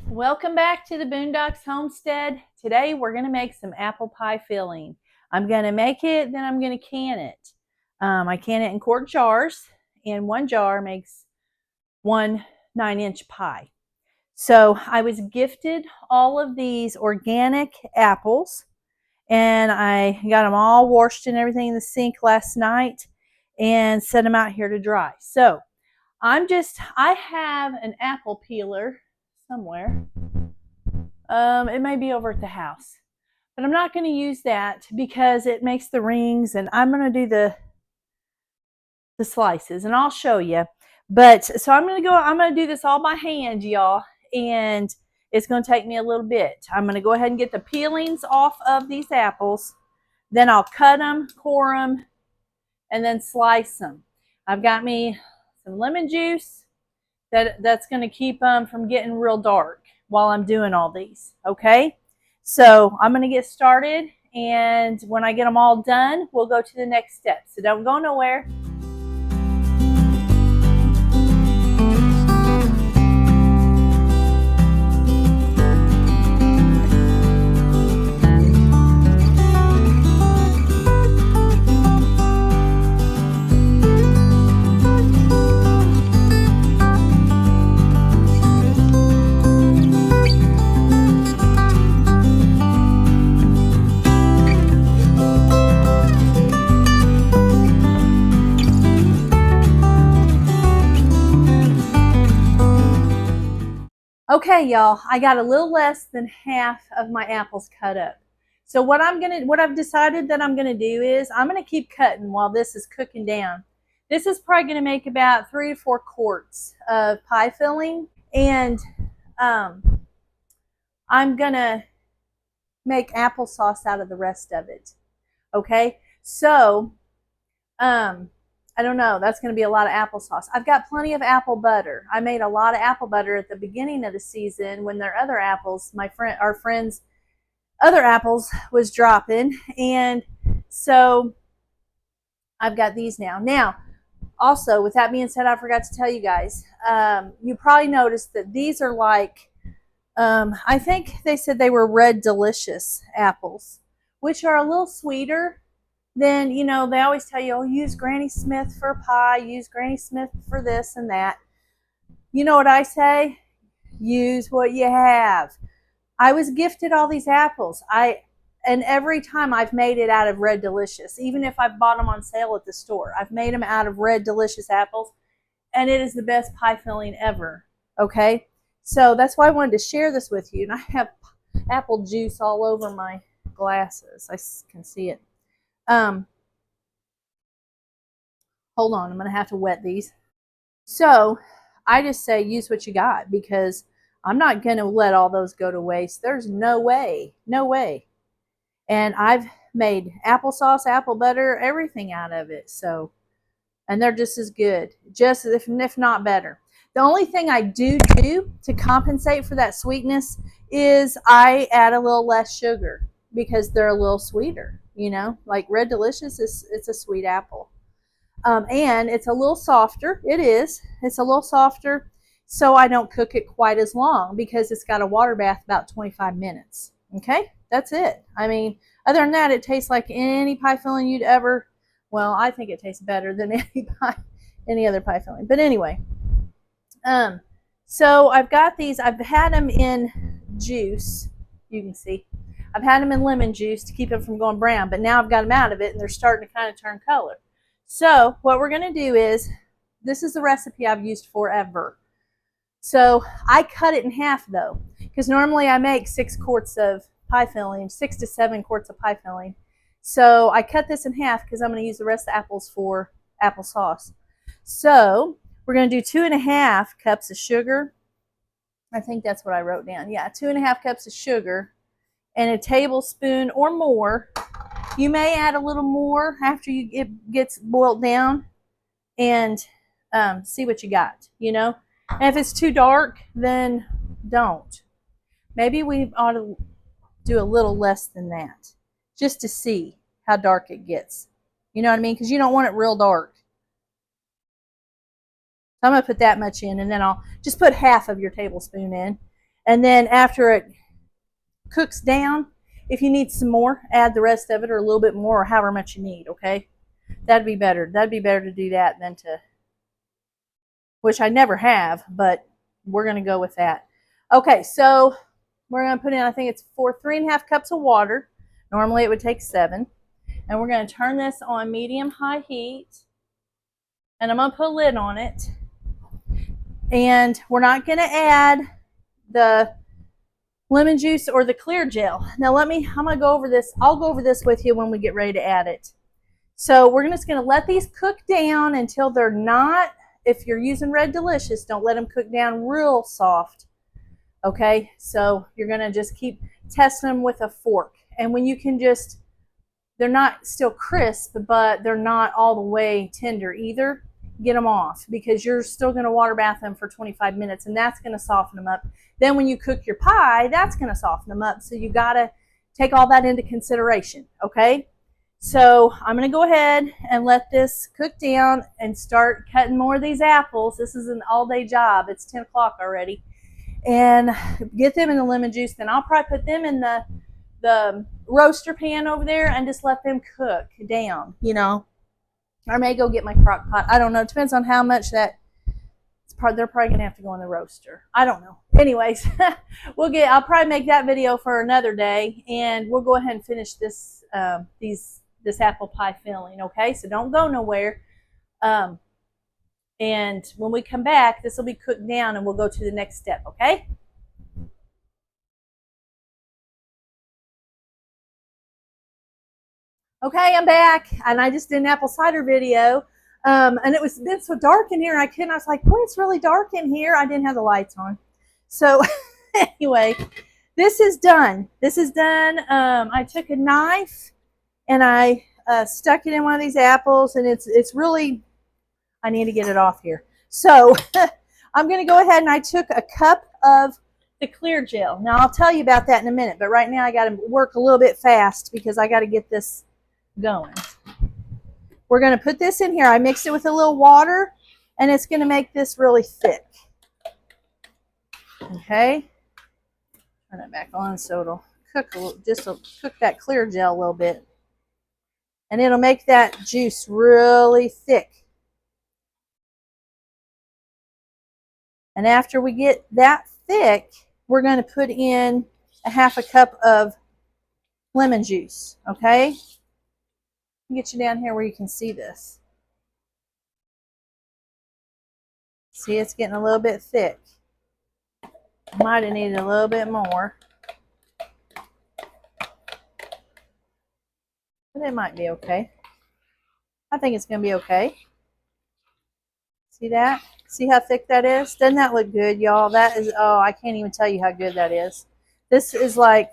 Welcome back to the Boondocks Homestead. Today we're going to make some apple pie filling. I'm going to make it, then I'm going to can it. I can it in quart jars, and one jar makes one 9-inch pie. So I was gifted all of these organic apples, and I got them all washed and everything in the sink last night and set them out here to dry. So I have an apple peeler somewhere. It may be over at the house, but I'm not going to use that because it makes the rings, and I'm going to do the slices, and I'll show you. But so I'm going to do this all by hand, y'all, and it's going to take me a little bit. I'm going to go ahead and get the peelings off of these apples. Then I'll cut them, core them, and then slice them. I've got me some lemon juice that's going to keep them from getting real dark while I'm doing all these. Okay, so I'm going to get started, and when I get them all done, we'll go to the next step. So don't go nowhere. Okay, y'all, I got a little less than half of my apples cut up. So what I've decided that I'm gonna do is I'm gonna keep cutting while this is cooking down. This is probably gonna make about 3 to 4 quarts of pie filling, and I'm gonna make applesauce out of the rest of it. Okay, so I don't know. That's going to be a lot of applesauce. I've got plenty of apple butter. I made a lot of apple butter at the beginning of the season when their other apples, our friends' other apples was dropping, and so I've got these now. Now, also, with that being said, I forgot to tell you guys. You probably noticed that these are like, I think they said they were Red Delicious apples, which are a little sweeter. Then, you know, they always tell you, oh, use Granny Smith for pie, use Granny Smith for this and that. You know what I say? Use what you have. I was gifted all these apples. And every time I've made it out of Red Delicious, even if I've bought them on sale at the store, I've made them out of Red Delicious apples, and it is the best pie filling ever. Okay? So that's why I wanted to share this with you. And I have apple juice all over my glasses. I can see it. Hold on, I'm going to have to wet these. So I just say use what you got, because I'm not going to let all those go to waste. There's no way. And I've made applesauce, apple butter, everything out of it. So, and they're just as good, just if not better. The only thing I do to compensate for that sweetness is I add a little less sugar because they're a little sweeter. You know, like Red Delicious it's a sweet apple. And it's a little softer. It's a little softer, so I don't cook it quite as long because it's got a water bath about 25 minutes. Okay, that's it. I mean, other than that, it tastes like any pie filling you'd ever, well, I think it tastes better than any other pie filling. But anyway, so I've got these. I've had them in juice. You can see. I've had them in lemon juice to keep them from going brown, but now I've got them out of it, and they're starting to kind of turn color. So what we're going to do is, this is the recipe I've used forever. So I cut it in half, though, because normally I make 6 quarts of pie filling, 6 to 7 quarts of pie filling. So I cut this in half because I'm going to use the rest of the apples for applesauce. So we're going to do 2.5 cups of sugar. I think that's what I wrote down. Yeah, 2.5 cups of sugar, and a tablespoon or more. You may add a little more after it gets boiled down, and see what you got, you know. And if it's too dark, then don't. Maybe we ought to do a little less than that, just to see how dark it gets. You know what I mean? Because you don't want it real dark. So I'm going to put that much in, and then I'll just put half of your tablespoon in. And then after it cooks down, if you need some more, add the rest of it or a little bit more or however much you need, okay? That'd be better. That'd be better to do that than to, which I never have, but we're going to go with that. Okay, so we're going to put in, I think it's 3.5 cups of water. Normally it would take 7. And we're going to turn this on medium-high heat. And I'm going to put a lid on it. And we're not going to add the lemon juice or the clear gel. Now I'm going to go over this. I'll go over this with you when we get ready to add it. So we're just going to let these cook down until they're not, if you're using Red Delicious, don't let them cook down real soft. Okay, so you're going to just keep testing them with a fork. And when you can just, they're not still crisp, but they're not all the way tender either, get them off, because you're still going to water bath them for 25 minutes, and that's going to soften them up. Then when you cook your pie, that's going to soften them up. So you got to take all that into consideration, okay? So I'm going to go ahead and let this cook down and start cutting more of these apples. This is an all-day job. It's 10 o'clock already. And get them in the lemon juice. Then I'll probably put them in the roaster pan over there and just let them cook down, you know. I may go get my crock pot. I don't know. It depends on how much that, they're probably going to have to go in the roaster. I don't know. Anyways, I'll probably make that video for another day, and we'll go ahead and finish this, this apple pie filling, okay? So don't go nowhere. And when we come back, this will be cooked down, and we'll go to the next step, okay? Okay, I'm back, and I just did an apple cider video, and it was been so dark in here. I was like, boy, it's really dark in here. I didn't have the lights on. So anyway, this is done. This is done. I took a knife and I stuck it in one of these apples, and it's really, I need to get it off here. So I'm going to go ahead, and I took a cup of the clear gel. Now I'll tell you about that in a minute, but right now I got to work a little bit fast because I got to get this going. We're going to put this in here. I mixed it with a little water, and it's going to make this really thick. Okay. Turn it back on so it'll cook a little, just cook that clear gel a little bit. And it'll make that juice really thick. And after we get that thick, we're going to put in a half a cup of lemon juice, okay? I'll get you down here where you can see this. See, it's getting a little bit thick. Might have needed a little bit more. But it might be okay. I think it's going to be okay. See that? See how thick that is? Doesn't that look good, y'all? That is, oh, I can't even tell you how good that is. This is like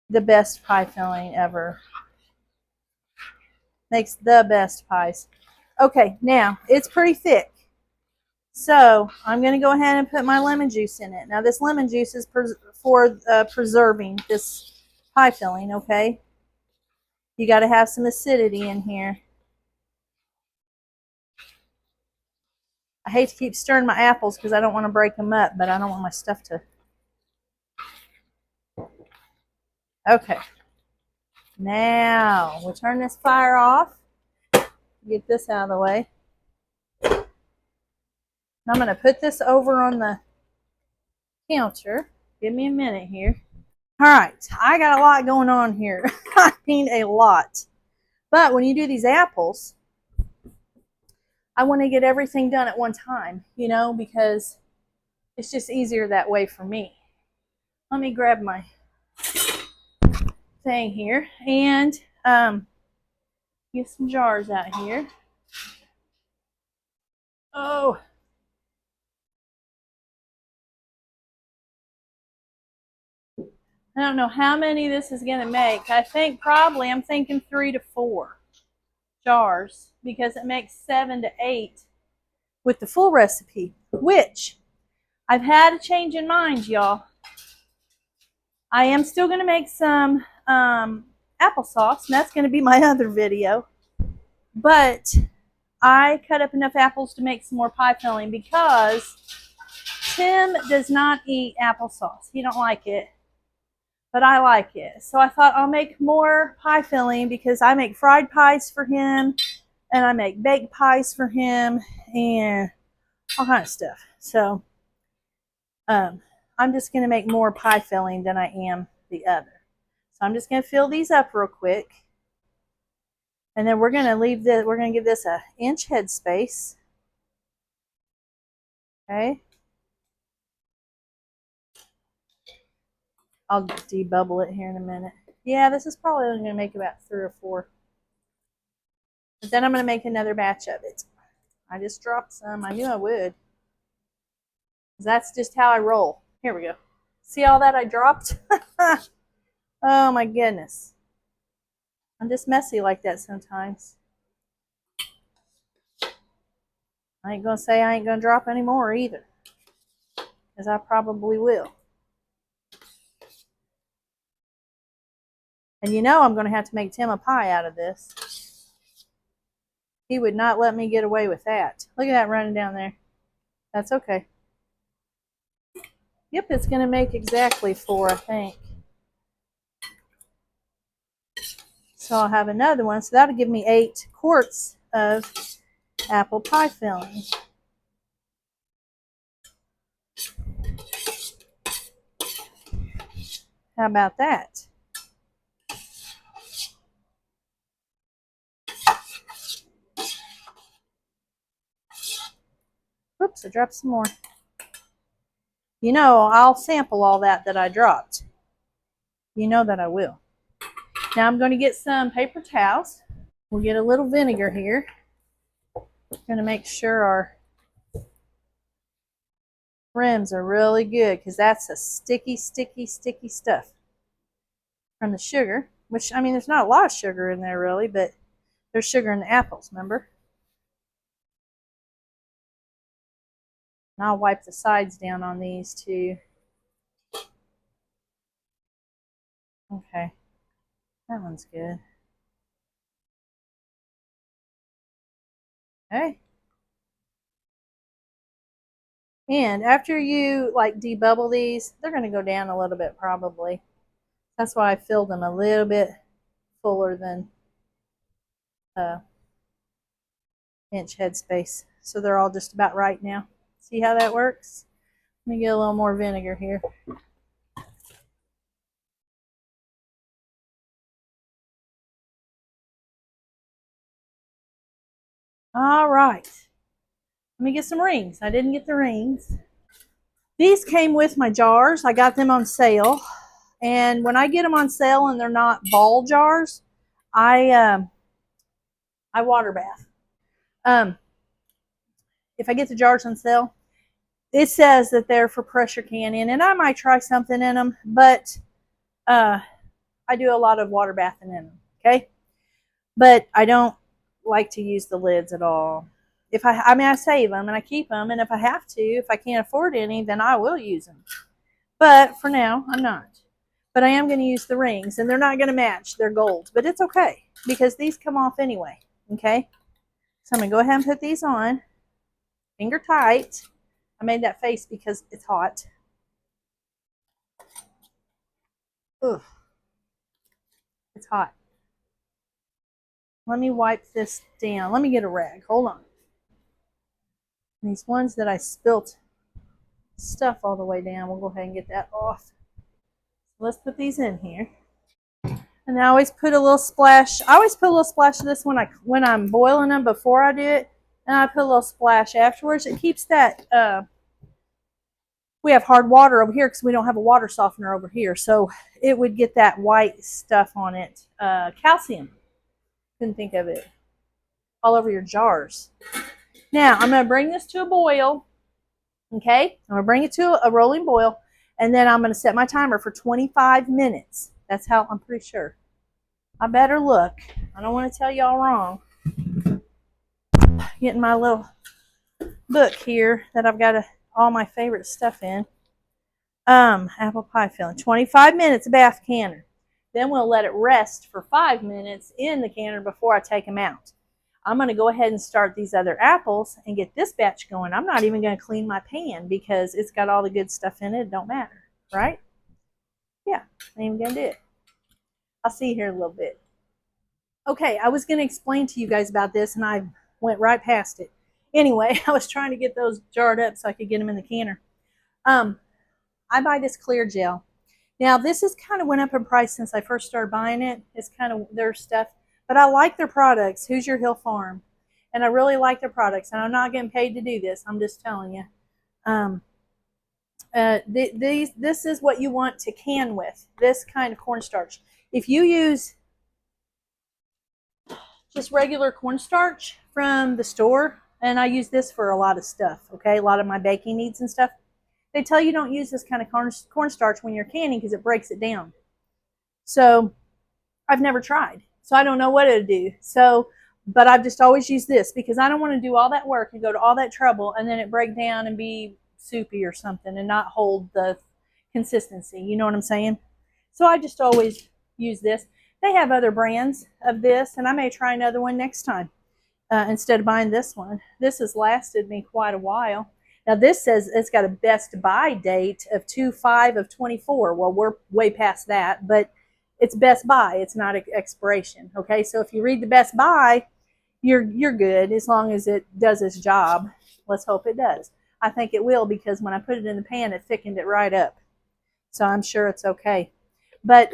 the best pie filling ever. Makes the best pies. Okay, now it's pretty thick. So I'm going to go ahead and put my lemon juice in it. Now this lemon juice is for preserving this pie filling, okay? You got to have some acidity in here. I hate to keep stirring my apples because I don't want to break them up, but I don't want my stuff to. Okay. Now we'll turn this fire off. Get this out of the way. I'm going to put this over on the counter. Give me a minute here. All right, I got a lot going on here. I mean, a lot. But when you do these apples, I want to get everything done at one time, you know, because it's just easier that way for me. Let me grab my thing here and get some jars out here. Oh. I don't know how many this is going to make. I think probably, I'm thinking 3 to 4 jars because it makes 7 to 8 with the full recipe, which I've had a change in mind, y'all. I am still going to make some applesauce, and that's going to be my other video. But I cut up enough apples to make some more pie filling because Tim does not eat applesauce. He don't like it, but I like it. So I thought I'll make more pie filling because I make fried pies for him and I make baked pies for him and all kind of stuff. So I'm just going to make more pie filling than I am the other. So I'm just going to fill these up real quick. And then we're going to leave this, we're going to give this an inch head space. Okay. I'll debubble it here in a minute. Yeah, this is probably only going to make about 3 or 4. But then I'm going to make another batch of it. I just dropped some. I knew I would. That's just how I roll. Here we go. See all that I dropped? Oh my goodness. I'm just messy like that sometimes. I ain't going to say I ain't going to drop any more either. Because I probably will. And you know I'm going to have to make Tim a pie out of this. He would not let me get away with that. Look at that running down there. That's okay. Yep, it's going to make exactly 4, I think. So I'll have another one. So that'll give me 8 quarts of apple pie filling. How about that? Oops, I dropped some more. You know, I'll sample all that I dropped. You know that I will. Now I'm going to get some paper towels. We'll get a little vinegar here. I'm going to make sure our rims are really good because that's a sticky, sticky, sticky stuff from the sugar. Which, I mean, there's not a lot of sugar in there really, but there's sugar in the apples, remember? And I'll wipe the sides down on these too. Okay, that one's good. Okay. And after you like debubble these, they're going to go down a little bit probably. That's why I filled them a little bit fuller than inch headspace. So they're all just about right now. See how that works? Let me get a little more vinegar here. All right. Let me get some rings. I didn't get the rings. These came with my jars. I got them on sale. And when I get them on sale and they're not ball jars, I water bath. If I get the jars on sale, it says that they're for pressure canning, and I might try something in them, but I do a lot of water bathing in them, okay? But I don't like to use the lids at all. If I mean, I save them and I keep them, and if I have to, if I can't afford any, then I will use them. But for now, I'm not. But I am going to use the rings, and they're not going to match. They're gold, but it's okay because these come off anyway, okay? So I'm going to go ahead and put these on, finger tight. I made that face because it's hot. Ugh. It's hot. Let me wipe this down. Let me get a rag. Hold on. These ones that I spilt stuff all the way down, we'll go ahead and get that off. Let's put these in here. And I always put a little splash. I always put a little splash of this when I'm boiling them before I do it. And I put a little splash afterwards. It keeps that, we have hard water over here because we don't have a water softener over here. So it would get that white stuff on it. Calcium. Couldn't think of it. All over your jars. Now, I'm going to bring this to a boil. Okay? I'm going to bring it to a rolling boil. And then I'm going to set my timer for 25 minutes. That's how I'm pretty sure. I better look. I don't want to tell y'all wrong. Getting my little book here that I've got all my favorite stuff in. Apple pie filling. 25 minutes bath canner. Then we'll let it rest for 5 minutes in the canner before I take them out. I'm going to go ahead and start these other apples and get this batch going. I'm not even going to clean my pan because it's got all the good stuff in it. It don't matter, right? Yeah, I ain't even going to do it. I'll see you here in a little bit. Okay, I was going to explain to you guys about this, and I went right past it. Anyway, I was trying to get those jarred up so I could get them in the canner. I buy this clear gel. Now, this has kind of went up in price since I first started buying it. It's kind of their stuff. But I like their products. Who's Your Hill Farm? And I really like their products. And I'm not getting paid to do this. I'm just telling you. This is what you want to can with. This kind of cornstarch. If you use just regular cornstarch from the store, and I use this for a lot of stuff, okay? A lot of my baking needs and stuff. They tell you don't use this kind of cornstarch when you're canning because it breaks it down. So I've never tried. So I don't know what it'll do. So, but I've just always used this because I don't want to do all that work and go to all that trouble and then it break down and be soupy or something and not hold the consistency. You know what I'm saying? So I just always use this. They have other brands of this, and I may try another one next time instead of buying this one. This has lasted me quite a while. Now this says it's got a best buy date of 2/5/24. Well, we're way past that, but it's best buy. It's not an expiration. Okay, so if you read the best buy, you're good as long as it does its job. Let's hope it does. I think it will because when I put it in the pan, it thickened it right up. So I'm sure it's okay. But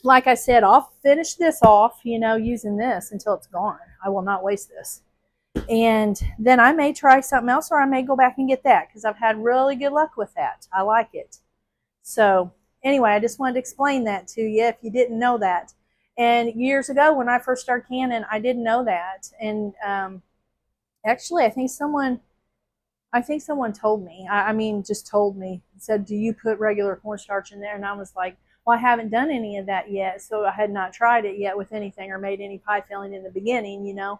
like I said, I'll finish this off, you know, using this until it's gone. I will not waste this. And then I may try something else, or I may go back and get that because I've had really good luck with that. I like it. So anyway, I just wanted to explain that to you if you didn't know that. And years ago when I first started canning, I didn't know that. And actually, I think someone told me. I mean, just told me. Said, "Do you put regular cornstarch in there?" And I was like, "Well, I haven't done any of that yet, so I had not tried it yet with anything or made any pie filling in the beginning, you know."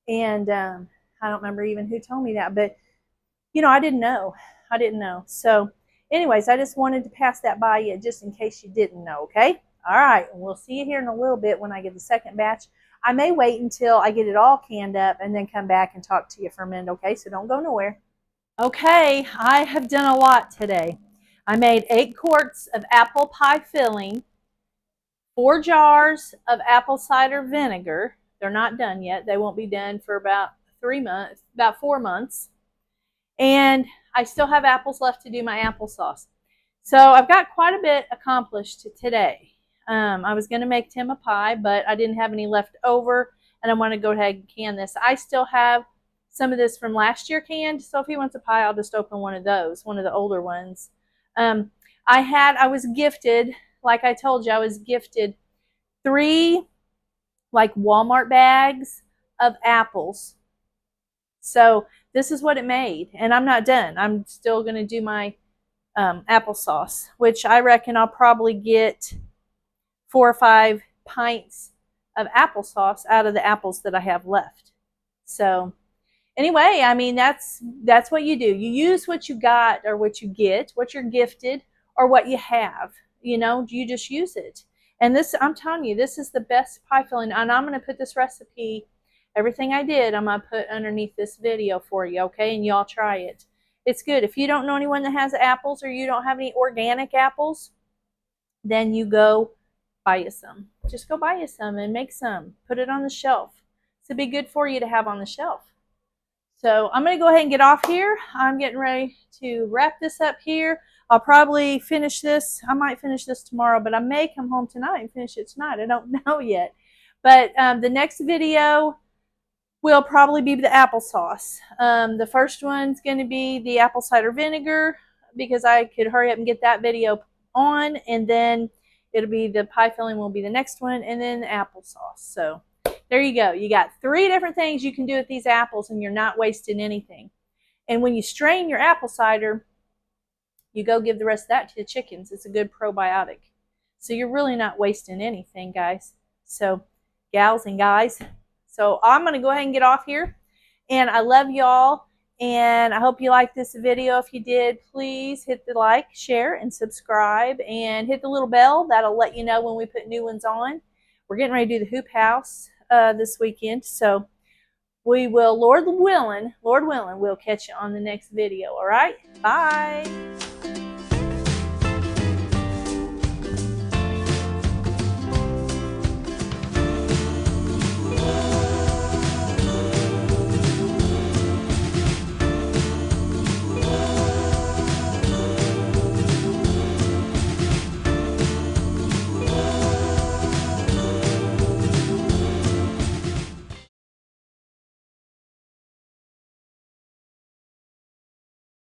And I don't remember even who told me that, but you know, I didn't know. I didn't know. So, anyways, I just wanted to pass that by you just in case you didn't know. Okay. All right. We'll see you here in a little bit when I get the second batch. I may wait until I get it all canned up and then come back and talk to you for a minute. Okay. So don't go nowhere. Okay. I have done a lot today. I made 8 quarts of apple pie filling, 4 jars of apple cider vinegar. They're not done yet. They won't be done for about 4 months. And I still have apples left to do my applesauce. So I've got quite a bit accomplished today. I was going to make Tim a pie, but I didn't have any left over, and I want to go ahead and can this. I still have some of this from last year canned, so if he wants a pie, I'll just open one of those, one of the older ones. I was gifted, like I told you, I was gifted 3 like Walmart bags of apples. So this is what it made, and I'm not done. I'm still going to do my applesauce, which I reckon I'll probably get 4 or 5 pints of applesauce out of the apples that I have left. So anyway, I mean, that's what you do. You use what you got or what you get, what you're gifted or what you have. You know, you just use it. And this, I'm telling you, this is the best pie filling. And I'm going to put this recipe, everything I did, I'm going to put underneath this video for you, okay? And y'all try it. It's good. If you don't know anyone that has apples or you don't have any organic apples, then you go buy you some. Just go buy you some and make some. Put it on the shelf. It'd be good for you to have on the shelf. So I'm going to go ahead and get off here. I'm getting ready to wrap this up here. I'll probably finish this. I might finish this tomorrow, but I may come home tonight and finish it tonight. I don't know yet. But the next video will probably be the applesauce. The first one's going to be the apple cider vinegar because I could hurry up and get that video on, and then it'll be the pie filling will be the next one, and then the applesauce. So there you go. You got 3 different things you can do with these apples, and you're not wasting anything. And when you strain your apple cider, you go give the rest of that to the chickens. It's a good probiotic. So you're really not wasting anything, guys. So gals and guys. So I'm going to go ahead and get off here. And I love y'all. And I hope you liked this video. If you did, please hit the like, share, and subscribe. And hit the little bell. That'll let you know when we put new ones on. We're getting ready to do the hoop house this weekend. So We will, Lord willing, we'll catch you on the next video. All right? Bye.